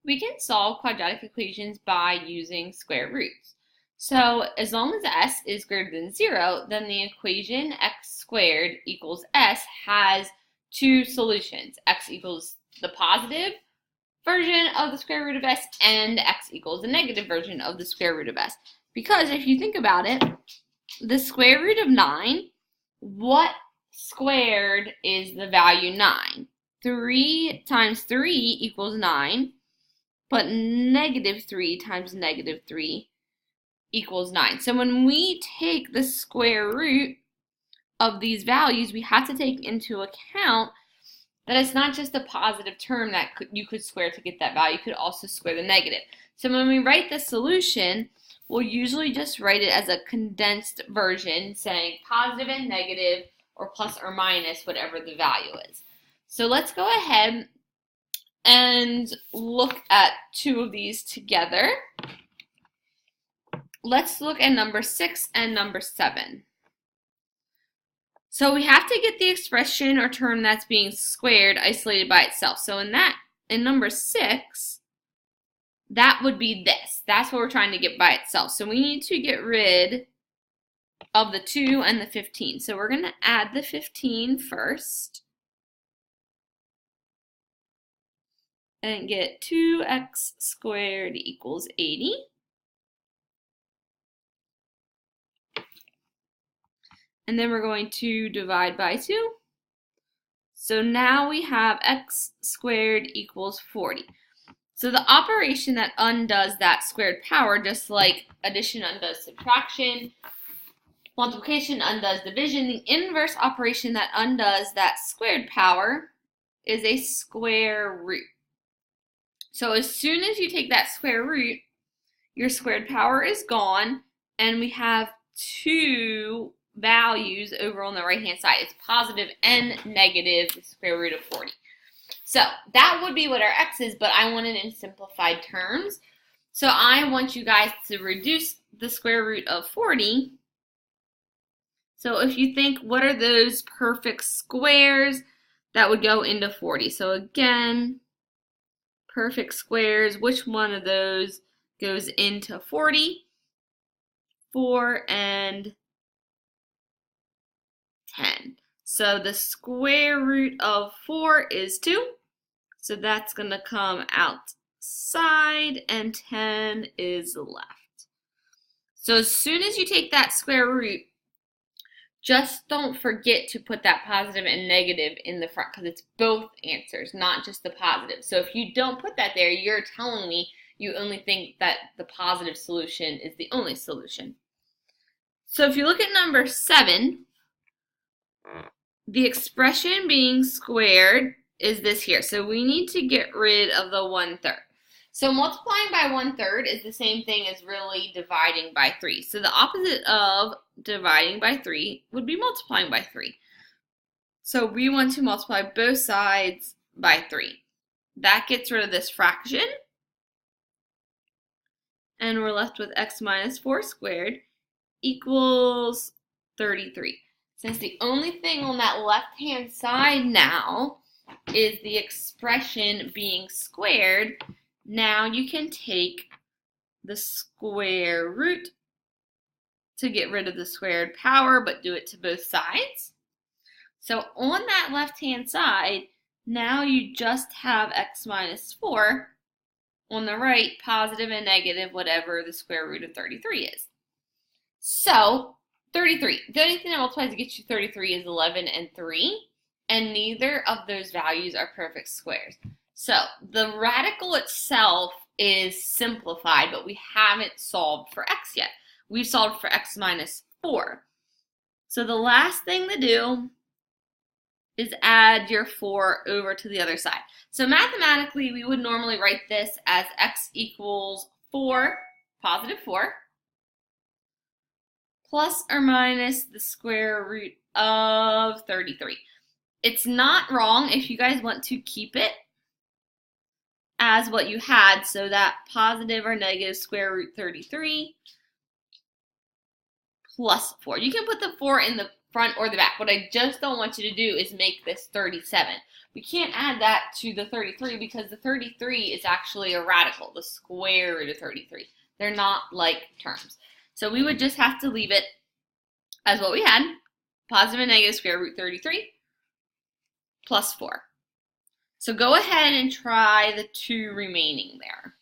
We can solve quadratic equations by using square roots. So as long as s is greater than 0, then the equation x squared equals s has two solutions. X equals the positive version of the square root of s and x equals the negative version of the square root of s. Because if you think about it, the square root of 9, what squared is the value 9? 3 times 3 equals 9. But negative 3 times negative 3 equals 9. So when we take the square root of these values, we have to take into account that it's not just a positive term that you could square to get that value. You could also square the negative. So when we write the solution, we'll usually just write it as a condensed version, saying positive and negative, or plus or minus whatever the value is. So let's go ahead and look at two of these together. Let's look at number 6 and number 7. So we have to get the expression or term that's being squared isolated by itself. So in number 6, that would be this. That's what we're trying to get by itself. So we need to get rid of the 2 and the 15. So we're going to add the 15 first. And get 2x squared equals 80. And then we're going to divide by 2. So now we have x squared equals 40. So the operation that undoes that squared power, just like addition undoes subtraction, multiplication undoes division, the inverse operation that undoes that squared power is a square root. So as soon as you take that square root, your squared power is gone, and we have two values over on the right-hand side. It's positive and negative, the square root of 40. So that would be what our x is, but I want it in simplified terms. So I want you guys to reduce the square root of 40. So if you think, what are those perfect squares that would go into 40? So again, perfect squares, which one of those goes into 40? 4 and 10. So the square root of 4 is 2. So that's going to come outside, and 10 is left. So as soon as you take that square root, just don't forget to put that positive and negative in the front, because it's both answers, not just the positive. So if you don't put that there, you're telling me you only think that the positive solution is the only solution. So if you look at number 7, the expression being squared is this here. So we need to get rid of the 1/3. So multiplying by 1/3 is the same thing as really dividing by 3. So the opposite of dividing by 3 would be multiplying by 3. So we want to multiply both sides by 3. That gets rid of this fraction. And we're left with x minus 4 squared equals 33. Since the only thing on that left-hand side now is the expression being squared, now you can take the square root to get rid of the squared power, but do it to both sides. So on that left-hand side, now you just have x minus 4. On the right, positive and negative, whatever the square root of 33 is. So 33. The only thing that multiplies to get you 33 is 11 and 3, and neither of those values are perfect squares. So the radical itself is simplified, but we haven't solved for x yet. We've solved for x minus 4. So the last thing to do is add your 4 over to the other side. So mathematically, we would normally write this as x equals 4, positive 4, plus or minus the square root of 33. It's not wrong if you guys want to keep it as what you had, so that positive or negative square root 33 plus 4. You can put the 4 in the front or the back. What I just don't want you to do is make this 37. We can't add that to the 33 because the 33 is actually a radical, the square root of 33. They're not like terms. So we would just have to leave it as what we had, positive and negative square root 33 plus 4. So go ahead and try the 2 remaining there.